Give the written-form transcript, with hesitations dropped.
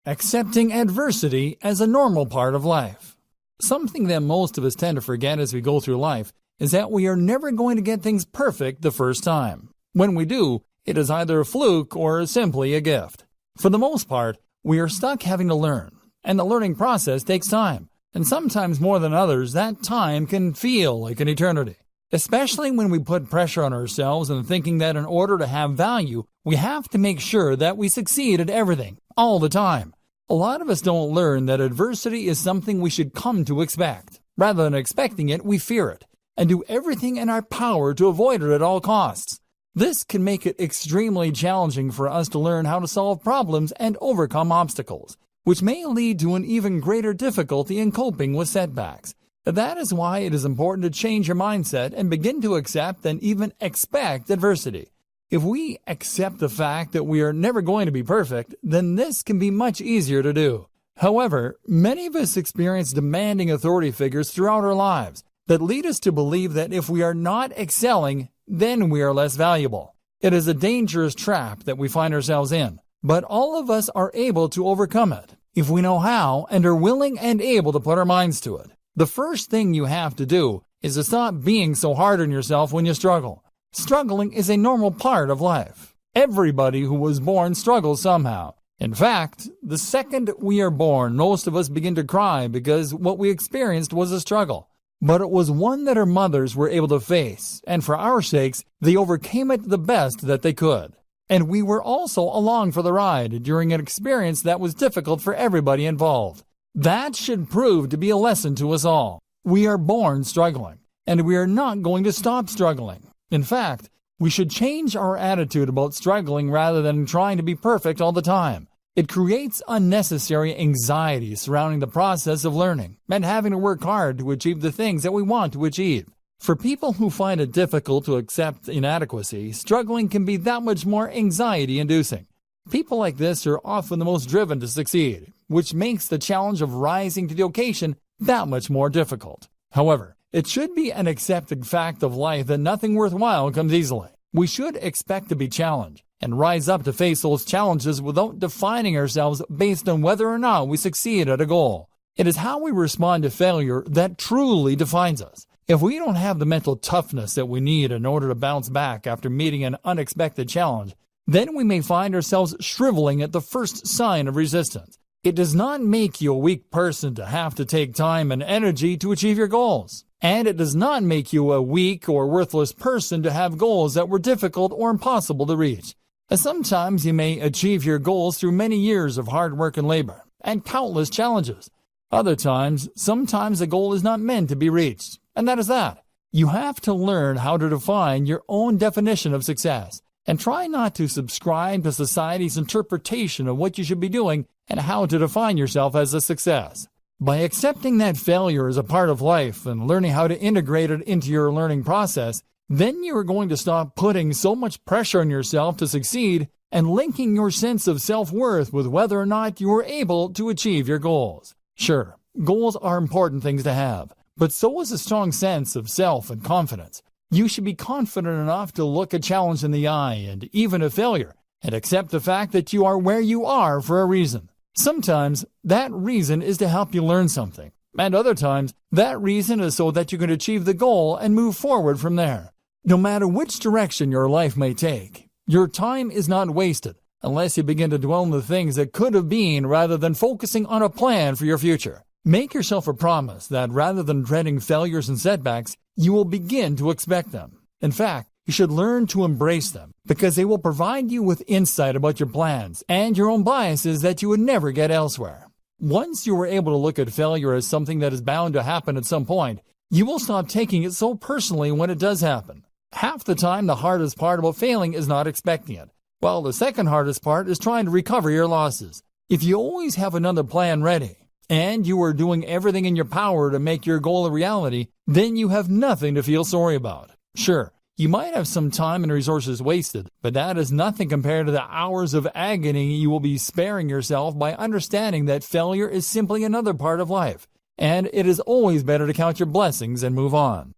accepting adversity as a normal part of life. Something that most of us tend to forget as we go through life is that we are never going to get things perfect the first time. When we do, it is either a fluke or simply a gift. For the most part, we are stuck having to learn, and the learning process takes time. And sometimes more than others, that time can feel like an eternity. Especially when we put pressure on ourselves and thinking that in order to have value, we have to make sure that we succeed at everything, all the time. A lot of us don't learn that adversity is something we should come to expect. Rather than expecting it, we fear it, and do everything in our power to avoid it at all costs. This can make it extremely challenging for us to learn how to solve problems and overcome obstacles, which may lead to an even greater difficulty in coping with setbacks. That is why it is important to change your mindset and begin to accept and even expect adversity. If we accept the fact that we are never going to be perfect, then this can be much easier to do. However, many of us experience demanding authority figures throughout our lives that lead us to believe that if we are not excelling, then we are less valuable. It is a dangerous trap that we find ourselves in, but all of us are able to overcome it if we know how and are willing and able to put our minds to it. The first thing you have to do is to stop being so hard on yourself when you struggle. Struggling is a normal part of life. Everybody who was born struggles somehow. In fact, the second we are born, most of us begin to cry because what we experienced was a struggle. But it was one that our mothers were able to face, and for our sakes, they overcame it the best that they could. And we were also along for the ride during an experience that was difficult for everybody involved. That should prove to be a lesson to us all. We are born struggling, and we are not going to stop struggling. In fact, we should change our attitude about struggling rather than trying to be perfect all the time. It creates unnecessary anxiety surrounding the process of learning and having to work hard to achieve the things that we want to achieve. For people who find it difficult to accept inadequacy, struggling can be that much more anxiety-inducing. People like this are often the most driven to succeed, which makes the challenge of rising to the occasion that much more difficult. However, it should be an accepted fact of life that nothing worthwhile comes easily. We should expect to be challenged and rise up to face those challenges without defining ourselves based on whether or not we succeed at a goal. It is how we respond to failure that truly defines us. If we don't have the mental toughness that we need in order to bounce back after meeting an unexpected challenge, then we may find ourselves shriveling at the first sign of resistance. It does not make you a weak person to have to take time and energy to achieve your goals. And it does not make you a weak or worthless person to have goals that were difficult or impossible to reach. Sometimes you may achieve your goals through many years of hard work and labor, and countless challenges. Other times, sometimes a goal is not meant to be reached, and that is that. You have to learn how to define your own definition of success, and try not to subscribe to society's interpretation of what you should be doing and how to define yourself as a success. By accepting that failure is a part of life and learning how to integrate it into your learning process, then you are going to stop putting so much pressure on yourself to succeed and linking your sense of self-worth with whether or not you are able to achieve your goals. Sure, goals are important things to have, but so is a strong sense of self and confidence. You should be confident enough to look a challenge in the eye and even a failure and accept the fact that you are where you are for a reason. Sometimes that reason is to help you learn something, and other times that reason is so that you can achieve the goal and move forward from there. No matter which direction your life may take, your time is not wasted unless you begin to dwell on the things that could have been rather than focusing on a plan for your future. Make yourself a promise that rather than dreading failures and setbacks, you will begin to expect them. In fact, you should learn to embrace them because they will provide you with insight about your plans and your own biases that you would never get elsewhere. Once you are able to look at failure as something that is bound to happen at some point, you will stop taking it so personally when it does happen. Half the time, the hardest part about failing is not expecting it, while the second hardest part is trying to recover your losses. If you always have another plan ready, and you are doing everything in your power to make your goal a reality, then you have nothing to feel sorry about. Sure, you might have some time and resources wasted, but that is nothing compared to the hours of agony you will be sparing yourself by understanding that failure is simply another part of life, and it is always better to count your blessings and move on.